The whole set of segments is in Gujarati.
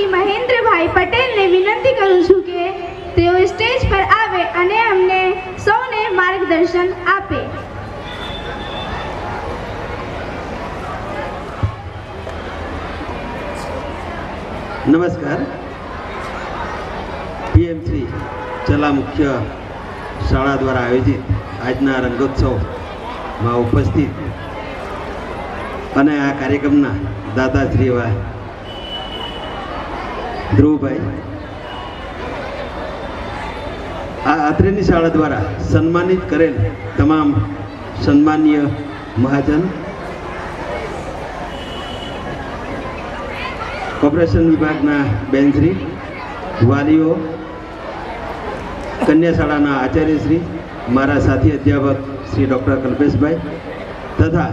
શ્રી મહેન્દ્રભાઈ પટેલને વિનંતી કરું છું કે તેઓ સ્ટેજ પર આવે અને અમને સૌને માર્ગદર્શન આપે. નમસ્કાર. પીએમ શ્રી ચલા મુખ્ય શાળા દ્વારા આયોજિત આજના રંગોત્સવમાં ઉપસ્થિત અને આ કાર્યક્રમના દાદાશ્રી એવા ધ્રુવભાઈ, આ અત્રેની શાળા દ્વારા સન્માનિત કરેલ તમામ સન્માનીય મહાજન, કોર્પોરેશન વિભાગના બેનશ્રી, વાલીઓ, કન્યા શાળાના આચાર્યશ્રી, મારા સાથી અધ્યાપક શ્રી ડૉક્ટર કલ્પેશભાઈ તથા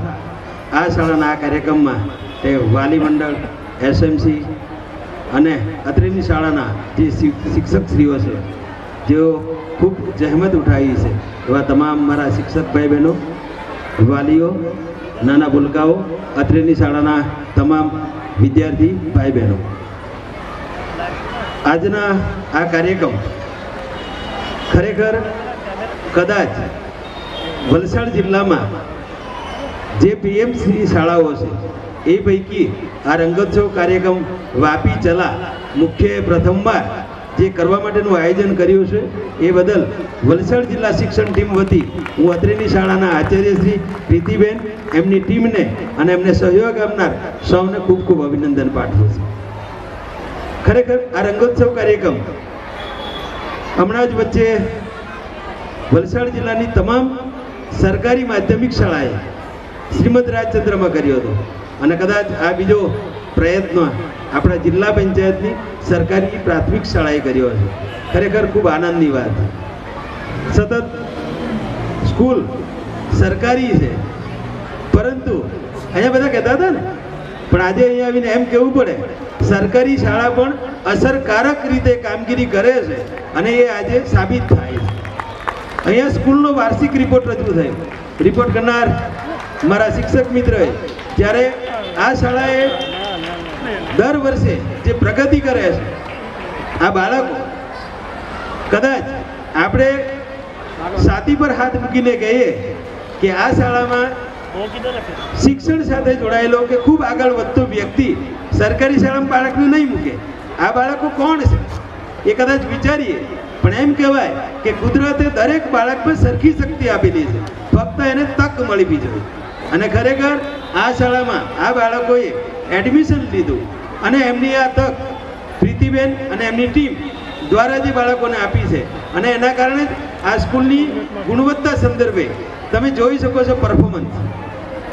આ શાળાના આ કાર્યક્રમમાં તે વાલી મંડળ, એસએમસી અને અત્રેની શાળાના જે શિક્ષકશ્રીઓ છે જેઓ ખૂબ જહેમત ઉઠાવી છે એવા તમામ મારા શિક્ષક ભાઈ બહેનો, વાલીઓ, નાના ભૂલકાઓ, અત્રેની શાળાના તમામ વિદ્યાર્થી ભાઈ બહેનો, આજના આ કાર્યક્રમ ખરેખર કદાચ વલસાડ જિલ્લામાં જે પીએમસી શાળાઓ છે એ પૈકી આ રંગોત્સવ કાર્યક્રમ વાપી ચલા મુખ્ય પ્રથમવાર જે કરવા માટેનું આયોજન કર્યું છે એ બદલ વલસાડ જિલ્લા શિક્ષણ ટીમ વતી હું અત્રેની શાળાના આચાર્ય શ્રી પ્રીતિબેન, એમની ટીમને અને એમને સહયોગ આપનાર સૌને ખૂબ ખૂબ અભિનંદન પાઠવું છું. ખરેખર આ રંગોત્સવ કાર્યક્રમ હમણાં જ વચ્ચે વલસાડ જિલ્લાની તમામ સરકારી માધ્યમિક શાળાએ શ્રીમદ રાજચંદ્રમાં કર્યો હતો અને કદાચ આ બીજો પ્રયત્ન આપણા જિલ્લા પંચાયતની સરકારી પ્રાથમિક શાળાએ કર્યો છે. ખરેખર ખૂબ આનંદની વાત. સતત સ્કૂલ સરકારી છે પરંતુ અહીંયા બધા કહેતા હતા ને, પણ આજે અહીંયા આવીને એમ કહેવું પડે સરકારી શાળા પણ અસરકારક રીતે કામગીરી કરે છે અને એ આજે સાબિત થાય છે. અહીંયા સ્કૂલનો વાર્ષિક રિપોર્ટ રજૂ થયો. રિપોર્ટ કરનાર મારા શિક્ષક મિત્રએ જ્યારે આ શાળાએ દર વર્ષે જે પ્રગતિ કરે છે આ બાળકો, કદાચ આપણે છાતી પર હાથ મૂકીને કહીએ કે આ શાળામાં શિક્ષણ સાથે જોડાયેલો કે ખૂબ આગળ વધતો વ્યક્તિ સરકારી શાળામાં બાળકને નહીં મૂકે. આ બાળકો કોણ છે એ કદાચ વિચારીએ, પણ એમ કહેવાય કે કુદરતે દરેક બાળકમાં સરખી શક્તિ આપેલી છે, ફક્ત એને તક મળવી જોઈએ. અને ખરેખર આ શાળામાં આ બાળકોએ એડમિશન લીધું અને એમની આ તક પ્રીતિબેન અને એમની ટીમ દ્વારા જે બાળકોને આપી છે અને એના કારણે આ સ્કૂલની ગુણવત્તા સંદર્ભે તમે જોઈ શકો છો પરફોર્મન્સ.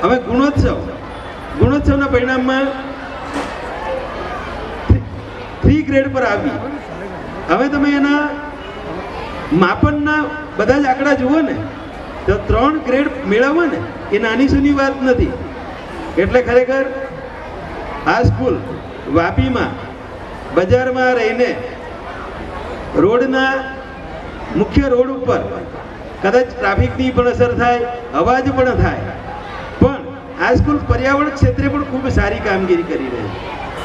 હવે ગુણોત્સવના પરિણામમાં 3 ગ્રેડ પર આવી. હવે તમે એના માપનના બધા જ આંકડા જુઓ ને તો 3 ગ્રેડ મેળવવા ને એ નાની સૂની વાત નથી. એટલે ખરેખર આ સ્કૂલ વાપીમાં બજારમાં રહીને રોડના મુખ્ય રોડ ઉપર કદાચ ટ્રાફિકની પણ અસર થાય, અવાજ પણ થાય, પણ આ સ્કૂલ પર્યાવરણ ક્ષેત્રે પણ ખૂબ સારી કામગીરી કરી રહી.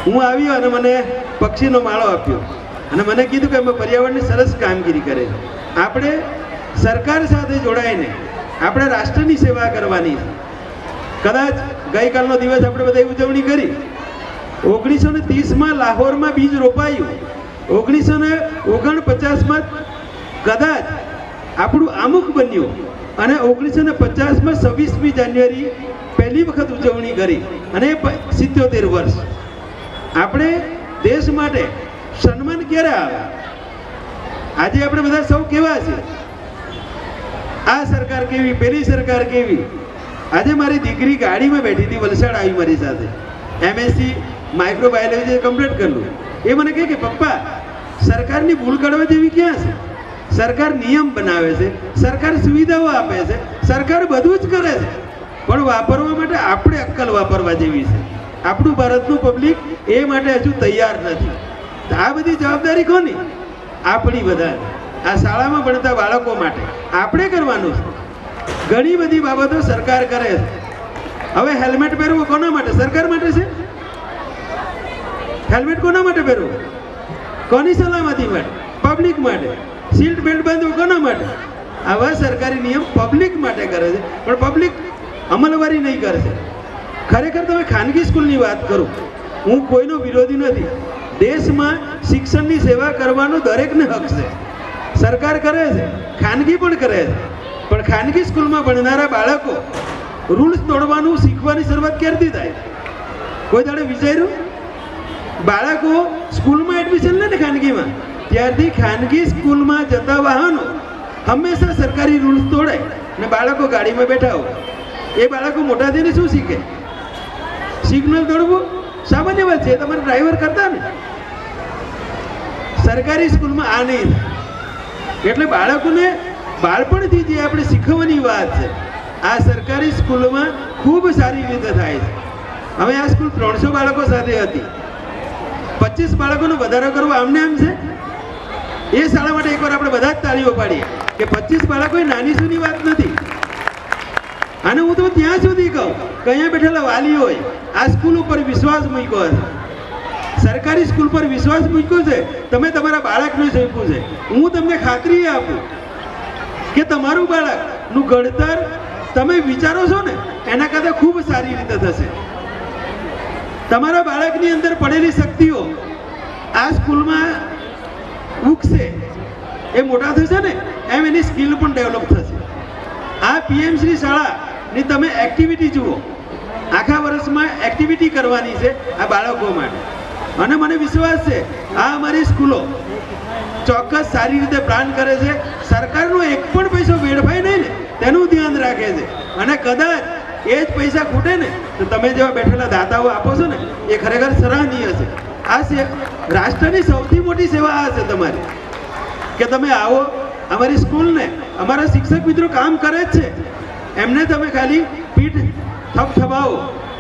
હું આવ્યો અને મને પક્ષીનો માળો આપ્યો અને મને કીધું કે અમે પર્યાવરણની સરસ કામગીરી કરે. આપણે સરકાર સાથે જોડાઈને આપણે રાષ્ટ્રની સેવા કરવાની છે. કદાચ ગઈકાલનો દિવસ આપણે બધાએ ઉજવણી કરી. 1930માં લાહોરમાં બીજ રોપાયું, 1949માં કદાચ આપણું આમુખ બન્યું અને 1950માં 26મી જાન્યુઆરી પહેલી વખત ઉજવણી કરી અને 77 વર્ષ. આપણે દેશ માટે સન્માન ક્યારે આવે? આજે આપણે બધા સૌ કેવા છે, આ સરકાર કેવી, પેલી સરકાર કેવી. આજે મારી દીકરી ગાડીમાં બેઠી હતી, વલસાડ આવી મારી સાથે, એમએસસી માઇક્રોબાયોલોજી કમ્પ્લીટ કરલું. એ મને કહે કે પપ્પા સરકારની ભૂલ કાઢવા જેવી ક્યાં છે? સરકાર નિયમ બનાવે છે, સરકાર સુવિધાઓ આપે છે, સરકાર બધું જ કરે છે, પણ વાપરવા માટે આપણે અક્કલ વાપરવા જેવી છે. આપણું ભારતનું પબ્લિક એ માટે હજુ તૈયાર નથી. આ બધી જવાબદારી કોની? આપણી બધા. આ શાળામાં ભણતા બાળકો માટે આપણે કરવાનું છે. ઘણી બધી બાબતો સરકાર કરે છે. હવે હેલ્મેટ પહેરવું કોના માટે? સરકાર માટે છે. હેલ્મેટ કોના માટે પહેરવું? કોની સલામતી માટે? પબ્લિક માટે. સીટ બેલ્ટ બાંધવું કોના માટે? આવા સરકારી નિયમ પબ્લિક માટે કરે છે, પણ પબ્લિક અમલવારી નહીં કરશે. ખરેખર તમે ખાનગી સ્કૂલની વાત કરો, હું કોઈનો વિરોધી નથી. દેશમાં શિક્ષણની સેવા કરવાનો દરેકને હક છે. સરકાર કરે છે, ખાનગી પણ કરે છે, પણ ખાનગી સ્કૂલમાં ભણનારા બાળકો રૂલ્સ તોડવાનું શીખવાની શરૂઆત ક્યારથી થાય? કોઈ દાડે વિચાર્યું? બાળકો સ્કૂલમાં એડમિશન લે ને ખાનગીમાં, ત્યારથી ખાનગી સ્કૂલમાં જતા વાહનો હંમેશા સરકારી રૂલ્સ તોડે ને બાળકો ગાડીમાં બેઠા હોય. એ બાળકો મોટા થઈને શું શીખે? સિગ્નલ તોડવું સામાન્ય વાત છે, તમારે ડ્રાઈવર કરતા ને. સરકારી સ્કૂલમાં આ નહીં થાય. એટલે બાળકોને બાળપણથી જે આપણે શીખવવાની વાત છે, આ સરકારી સ્કૂલોમાં ખૂબ સારી રીતે થાય છે. હવે આ સ્કૂલ 300 બાળકો સાથે હતી, 25 બાળકોનો વધારો કરવો આમને આમ છે? એ શાળા માટે એકવાર આપણે બધા જ તાળીઓ પાડીએ કે 25 બાળકો એ નાની સૂની વાત નથી. અને હું તો ત્યાં સુધી કહું કે અહીંયા બેઠેલા વાલીઓએ આ સ્કૂલ ઉપર વિશ્વાસ મૂક્યો છે, સરકારી સ્કૂલ પર વિશ્વાસ મૂક્યો છે, તમે તમારા બાળકને સોંપ્યું છે. હું તમને ખાતરી આપું કે તમારું બાળકનું ઘડતર તમે વિચારો છો ને એના કરતાં ખૂબ સારી રીતે થશે. તમારા બાળકની અંદર પડેલી શક્તિઓ આ સ્કૂલમાં ઉગશે, એ મોટા થશે ને એમ એની સ્કિલ પણ ડેવલપ થશે. આ પીએમ શ્રી શાળાની તમે એક્ટિવિટી જુઓ, આખા વર્ષમાં એક્ટિવિટી કરવાની છે આ બાળકો માટે. અને મને વિશ્વાસ છે આ અમારી સ્કૂલો ચોક્કસ સારી રીતે પ્લાન કરે છે. સરકારનો એક પણ પૈસો વેડફાય નહીં ને તેનું ધ્યાન રાખે છે. અને કદાચ એ જ પૈસા ખૂટે ને તો તમે જેવા બેઠેલા દાતાઓ આપો છો ને એ ખરેખર સરાહનીય છે. આ રાષ્ટ્રની સૌથી મોટી સેવા આ છે તમારી, કે તમે આવો અમારી સ્કૂલને, અમારા શિક્ષક મિત્રો કામ કરે જ છે, એમને તમે ખાલી પીઠ થપથપાવો,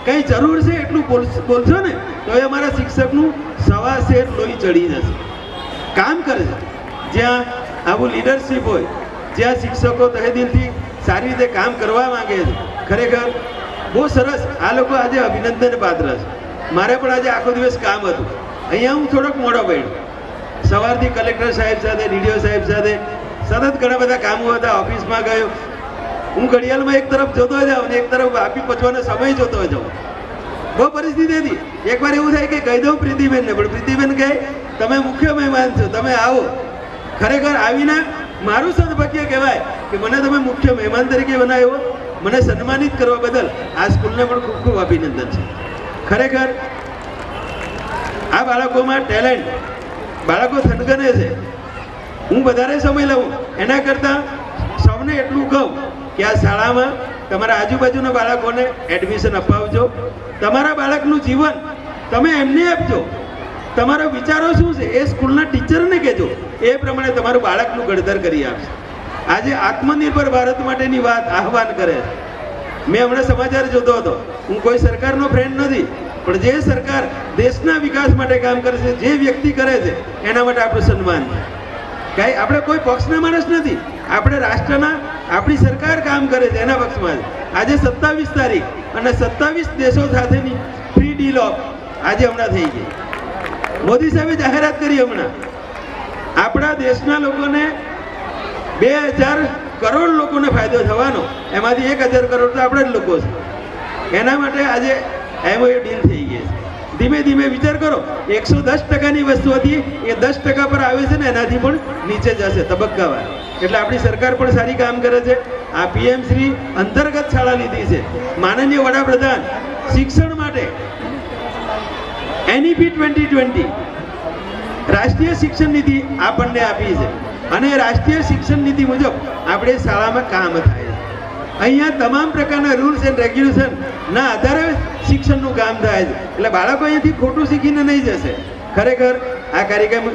કંઈ જરૂર છે એટલું બોલશો ને તો એ અમારા શિક્ષકનું સવા શેર લોહી ચડી જશે. કામ કરે છે. જ્યાં આવું લીડરશીપ હોય, જ્યાં શિક્ષકો તહેદિલથી સારી રીતે કામ કરવા માંગે છે, ખરેખર બહુ સરસ. આ લોકો આજે અભિનંદન પાત્ર છે. મારે પણ આજે આખો દિવસ કામ હતું. અહીંયા હું થોડોક મોડો પડ્યો. સવારથી કલેક્ટર સાહેબ સાથે, ડીડીઓ સાહેબ સાથે સતત ઘણા બધા કામો હતા. ઓફિસમાં ગયો, હું ઘડિયાળમાં એક તરફ જોતો જાઉં ને એક તરફ વાપી પહોંચવાનો સમય જોતો જાઉં. બહુ પરિસ્થિતિ હતી. એકવાર એવું થાય કે કહી દઉં પ્રીતિબેનને, પણ પ્રીતિબેન કહે તમે મુખ્ય મહેમાન છો, તમે આવો. ખરેખર આવીને મારું સદભાગ્ય કહેવાય કે મને તમે મુખ્ય મહેમાન તરીકે બનાવ્યો, મને સન્માનિત કરવા બદલ આ સ્કૂલને પણ ખૂબ ખૂબ અભિનંદન છે. ખરેખર આ બાળકોમાં ટેલેન્ટ, બાળકો થનગને છે. હું વધારે સમય લઉં એના કરતાં સૌને એટલું કહું કે આ શાળામાં તમારા આજુબાજુના બાળકોને એડમિશન અપાવજો. તમારા બાળકનું જીવન તમે એમને આપજો. તમારા વિચારો શું છે એ સ્કૂલના ટીચરને કહેજો, એ પ્રમાણે તમારું બાળકનું ઘડતર કરી આપશે. આજે આત્મનિર્ભર ભારત માટેની વાત આહવાન કરે છે. મેં હમણાં સમાચાર જોતો હતો. હું કોઈ સરકારનો ફ્રેન્ડ નથી, પણ જે સરકાર દેશના વિકાસ માટે કામ કરે છે, જે વ્યક્તિ કરે છે એના માટે આપણું સન્માન છે. કાંઈ આપણે કોઈ પક્ષના માણસ નથી, આપણે રાષ્ટ્રના, આપણી સરકાર કામ કરે છે એના પક્ષમાં છે. આજે 27 તારીખ અને 27 દેશો સાથેની ફ્રી ડીલ ઓફ આજે હમણાં થઈ ગઈ. મોદી સાહેબે જાહેરાત કરી હમણાં આપણા દેશના લોકોને 2000 કરોડ લોકોને ફાયદો થવાનો, એમાંથી 1000 કરોડ તો આપણા જ લોકો છે. એના માટે આજે MOU ડીલ થઈ ગઈ છે. ધીમે ધીમે વિચાર કરો, 110%ની વસ્તુ હતી એ 10% પર આવે છે ને એનાથી પણ નીચે જશે તબક્કાવાર. એટલે આપણી સરકાર પણ સારી કામ કરે છે. આ પીએમ શ્રી અંતર્ગત શાળા લીધી છે. માનનીય વડાપ્રધાન શિક્ષણ માટે NEP 2020 રાષ્ટ્રીય શિક્ષણ નીતિ આપણને આપી છે, અને રાષ્ટ્રીય શિક્ષણ નીતિ મુજબ આપણે શાળામાં કામ થાય છે. અહીંયા તમામ પ્રકારના રૂલ્સ એન્ડ રેગ્યુલેશન ના આધારે શિક્ષણનું કામ થાય છે. એટલે બાળકો અહીંયાથી ખોટું શીખીને નહીં જશે. ખરેખર આ કાર્યક્રમ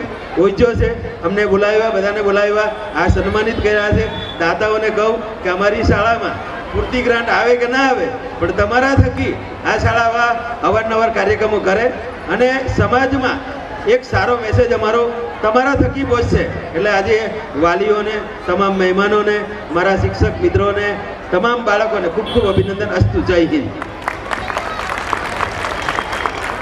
ઓછો છે, અમને બોલાવ્યા, બધાને બોલાવ્યા, આ સન્માનિત કર્યા છે. દાતાઓને કહું કે અમારી શાળામાં પૂરતી ગ્રાન્ટ આવે કે ના આવે, પણ તમારા થકી આ શાળામાં અવારનવાર કાર્યક્રમો કરે અને સમાજમાં એક સારો મેસેજ અમારો તમારા થકી પહોંચશે. એટલે આજે વાલીઓને, તમામ મહેમાનોને, મારા શિક્ષક મિત્રોને, તમામ બાળકોને ખૂબ ખૂબ અભિનંદન. અસ્તુ. જય હિન્દ.